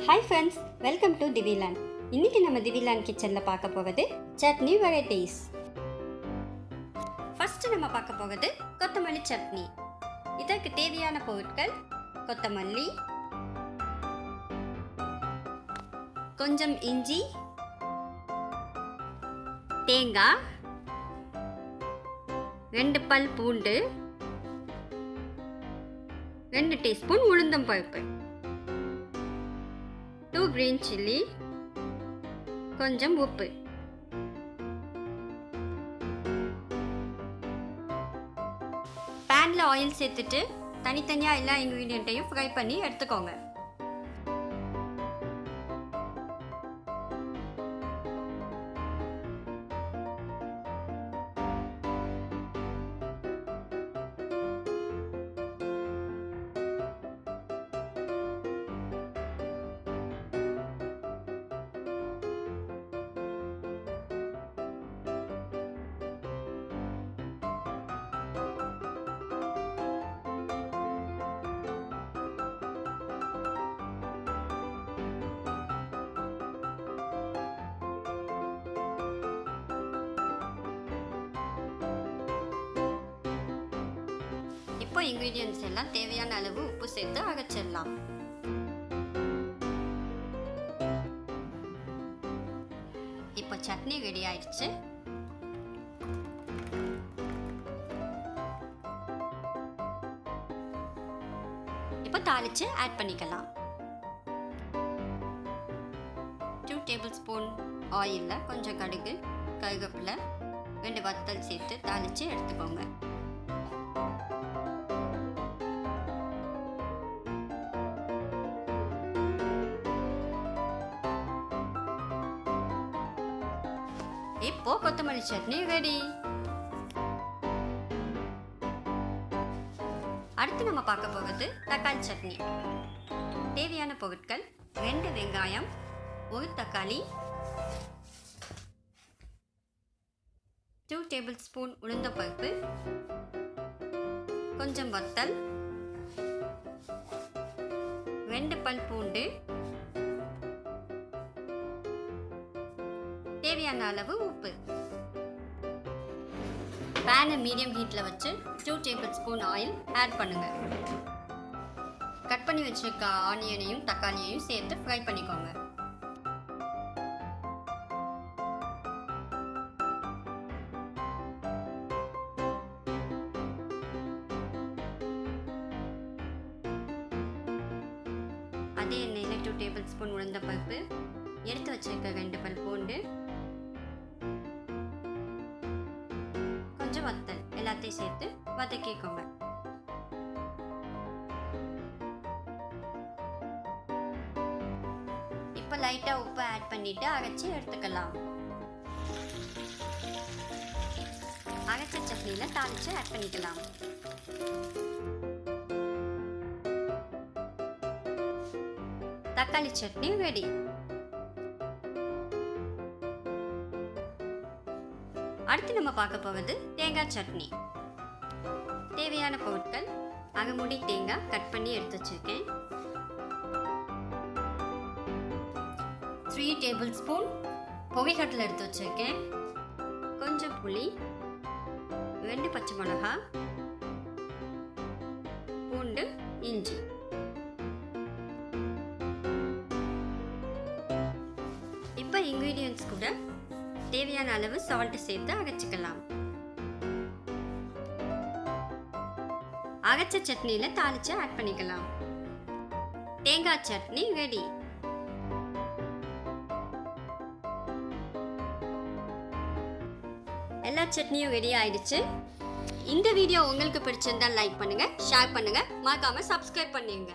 Hi friends, welcome to Diviland. இன்னைக்கு நம்ம Diviland kitchenல பார்க்க போவது Chutney Varieties. First நம்ம பார்க்க போவது கொத்தமல்லி சட்னி. இதற்கு தேவையான பொருட்கள் கொத்தமல்லி, கொஞ்சம் இஞ்சி, தேங்காய், 2 பல் பூண்டு, 2 டீஸ்பூன் உளுந்தம் பருப்பு, 2 green chilli, கொஞ்சம் உப்பு. பேன்ல ஆயில் சேர்த்துட்டு தனித்தனியா எல்லா இன்கிரிடியன்ட்டையும் ஃப்ரை பண்ணி எடுத்துக்கோங்க. இப்போ ingredients எல்லாம் தேவையான அளவு உப்பு சேர்த்து அரைச்சிடலாம். இப்போ சட்னி ரெடி ஆயிடுச்சு. இப்போ தாளிச்சு ஆட் பண்ணிக்கலாம். 2 டேபிள்ஸ்பூன் ஆயில்ல கொஞ்சம் கடுகு, கருவேப்பிலை, 2 வத்தல் சேர்த்து தாளிச்சு எடுத்துக்கோங்க. இப்போ கொத்தமல்லி சட்னி ரெடி. அடுத்து நம்ம பார்க்க போவது தக்காளி சட்னி. தேவையான பொருட்கள் 2 வெங்காயம், 1 தக்காளி, 2 டேபிள்ஸ்பூன் உளுந்தம் பருப்பு, கொஞ்சம் வத்தல், 2 பல் பூண்டு, தேவையான அளவு உப்பு. பேனை மீடியம் ஹீட்ல வச்சு 2 டேபிள்ஸ்பூன் ஆயில் ஆட் பண்ணுங்க. கட் பண்ணி வச்சிருக்க ஆனியனையும் தக்காளியையும் சேர்த்து ஃப்ரை பண்ணிக்கோங்க. அதே எண்ணெயில 2 டேபிள்ஸ்பூன் உளுந்தம் பருப்பு, எடுத்து வச்சிருக்க 2 பல் பூண்டு, கொஞ்சம் வத்தல் எல்லாத்தையும் சேர்த்து வதக்கிக்கோங்க. இப்போ லைட்டா உப்பு ஆட் பண்ணிட்டு அரைச்சி எடுத்துக்கலாம். அரைச்ச சட்னியில தாளிச்சு ஆட் பண்ணிக்கலாம். தக்காளி சட்னி ரெடி. அடுத்து நம்ம பார்க்க போவது தேங்காய் சட்னி. தேவையான பொருட்கள் அரைமுடி தேங்காய் கட் பண்ணி எடுத்து வச்சிருக்கேன், 3 டேபிள்ஸ்பூன் பொரிகடலை எடுத்து வச்சிருக்கேன், கொஞ்சம் புளி, 2 பச்சை மிளகாய், பூண்டு, இஞ்சி. இப்போ இன்கிரிடியன்ட்ஸ் கூட தேவையான அளவு சால்ட் சேர்த்து அரைச்சிக்கலாம். அரைச்ச சட்னியில தாளிச்சு ஆட் பண்ணிக்கலாம். தேங்காய் சட்னி ரெடி. எல்லா சட்னியும் ரெடி ஆயிடுச்சு. இந்த வீடியோ உங்களுக்கு பிடிச்சிருந்தா லைக் பண்ணுங்க, ஷேர் பண்ணுங்க, மறக்காம சப்ஸ்கிரைப் பண்ணுங்க.